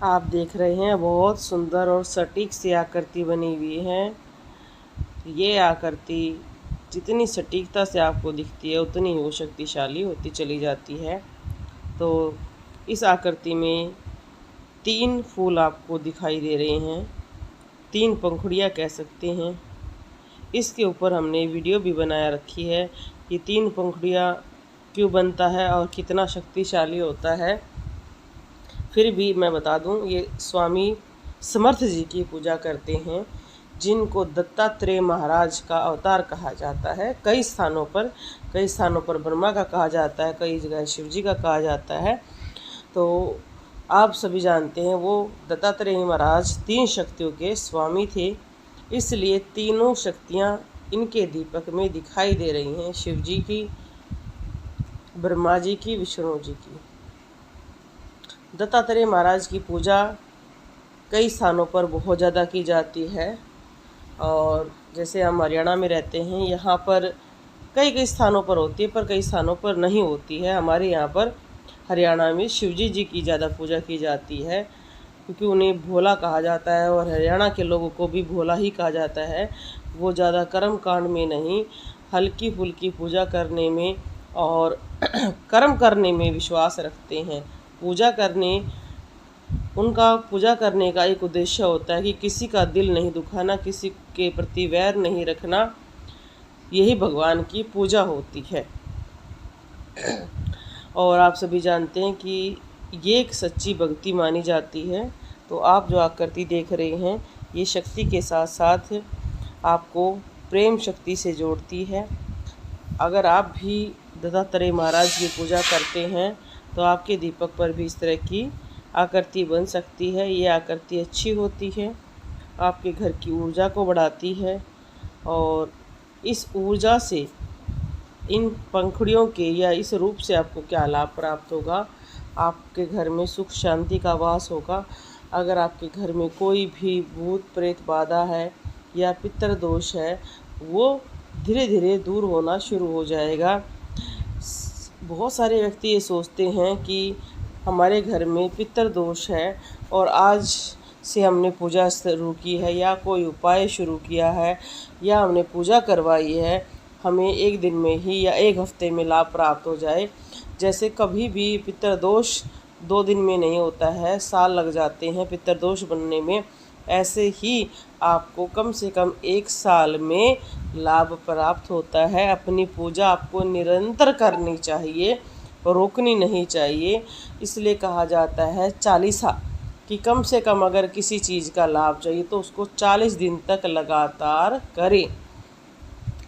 आप देख रहे हैं बहुत सुंदर और सटीक सी आकृति बनी हुई है। ये आकृति जितनी सटीकता से आपको दिखती है उतनी ही वो शक्तिशाली होती चली जाती है। तो इस आकृति में 3 फूल आपको दिखाई दे रहे हैं, 3 पंखुड़ियाँ कह सकते हैं। इसके ऊपर हमने वीडियो भी बनाया रखी है कि 3 पंखुड़ियाँ क्यों बनता है और कितना शक्तिशाली होता है। फिर भी मैं बता दूं, ये स्वामी समर्थ जी की पूजा करते हैं, जिनको दत्तात्रेय महाराज का अवतार कहा जाता है। कई स्थानों पर ब्रह्मा का कहा जाता है, कई जगह शिव जी का कहा जाता है। तो आप सभी जानते हैं वो दत्तात्रेय महाराज 3 शक्तियों के स्वामी थे, इसलिए तीनों शक्तियाँ इनके दीपक में दिखाई दे रही हैं, शिव जी की, ब्रह्मा जी की, विष्णु जी की। दत्तात्रेय महाराज की पूजा कई स्थानों पर बहुत ज़्यादा की जाती है और जैसे हम हरियाणा में रहते हैं, यहाँ पर कई स्थानों पर होती है पर कई स्थानों पर नहीं होती है। हमारे यहाँ पर हरियाणा में शिवजी जी की ज़्यादा पूजा की जाती है, क्योंकि उन्हें भोला कहा जाता है और हरियाणा के लोगों को भी भोला ही कहा जाता है। वो ज़्यादा कर्म कांड में नहीं, हल्की फुल्की पूजा करने में और कर्म करने में विश्वास रखते हैं। उनका पूजा करने का एक उद्देश्य होता है कि किसी का दिल नहीं दुखाना, किसी के प्रति वैर नहीं रखना, यही भगवान की पूजा होती है। और आप सभी जानते हैं कि ये एक सच्ची भक्ति मानी जाती है। तो आप जो आकृति देख रहे हैं, ये शक्ति के साथ साथ आपको प्रेम शक्ति से जोड़ती है। अगर आप भी दत्तात्रेय महाराज की पूजा करते हैं तो आपके दीपक पर भी इस तरह की आकृति बन सकती है। ये आकृति अच्छी होती है, आपके घर की ऊर्जा को बढ़ाती है और इस ऊर्जा से, इन पंखुड़ियों के या इस रूप से आपको क्या लाभ प्राप्त होगा। आपके घर में सुख शांति का वास होगा। अगर आपके घर में कोई भी भूत प्रेत बाधा है या पितृ दोष है, वो धीरे धीरे दूर होना शुरू हो जाएगा। बहुत सारे व्यक्ति ये सोचते हैं कि हमारे घर में पितृ दोष है और आज से हमने पूजा शुरू की है या कोई उपाय शुरू किया है या हमने पूजा करवाई है, हमें एक दिन में ही या एक हफ्ते में लाभ प्राप्त हो जाए। जैसे कभी भी पितृ दोष 2 दिन में नहीं होता है, साल लग जाते हैं पितृ दोष बनने में। ऐसे ही आपको कम से कम 1 साल में लाभ प्राप्त होता है। अपनी पूजा आपको निरंतर करनी चाहिए, रोकनी नहीं चाहिए। इसलिए कहा जाता है चालीसा, कि कम से कम अगर किसी चीज़ का लाभ चाहिए तो उसको 40 दिन तक लगातार करें।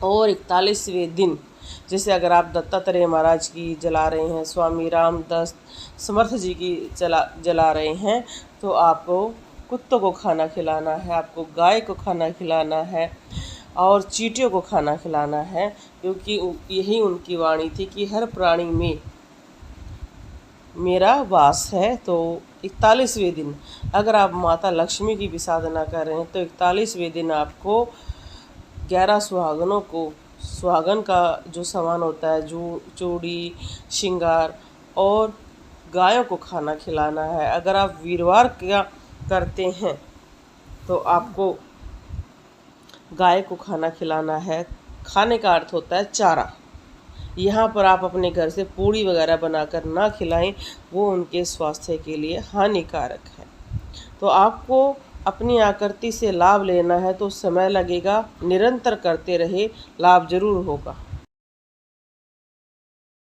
और 41वें दिन, जैसे अगर आप दत्तात्रेय महाराज की जला रहे हैं, स्वामी रामदास समर्थ जी की जला रहे हैं, तो आपको कुत्तों को खाना खिलाना है, आपको गाय को खाना खिलाना है और चींटियों को खाना खिलाना है, क्योंकि यही उनकी वाणी थी कि हर प्राणी में मेरा वास है। तो 41वें दिन अगर आप माता लक्ष्मी की भी साधना कर रहे हैं तो 41वें दिन आपको 11 सुहागनों को, सुहागन का जो सामान होता है, जो चूड़ी श्रृंगार और गायों को खाना खिलाना है। अगर आप वीरवार क्या करते हैं तो आपको गाय को खाना खिलाना है। खाने का अर्थ होता है चारा। यहाँ पर आप अपने घर से पूड़ी वगैरह बनाकर ना खिलाएं, वो उनके स्वास्थ्य के लिए हानिकारक है। तो आपको अपनी आकृति से लाभ लेना है तो समय लगेगा, निरंतर करते रहे, लाभ जरूर होगा।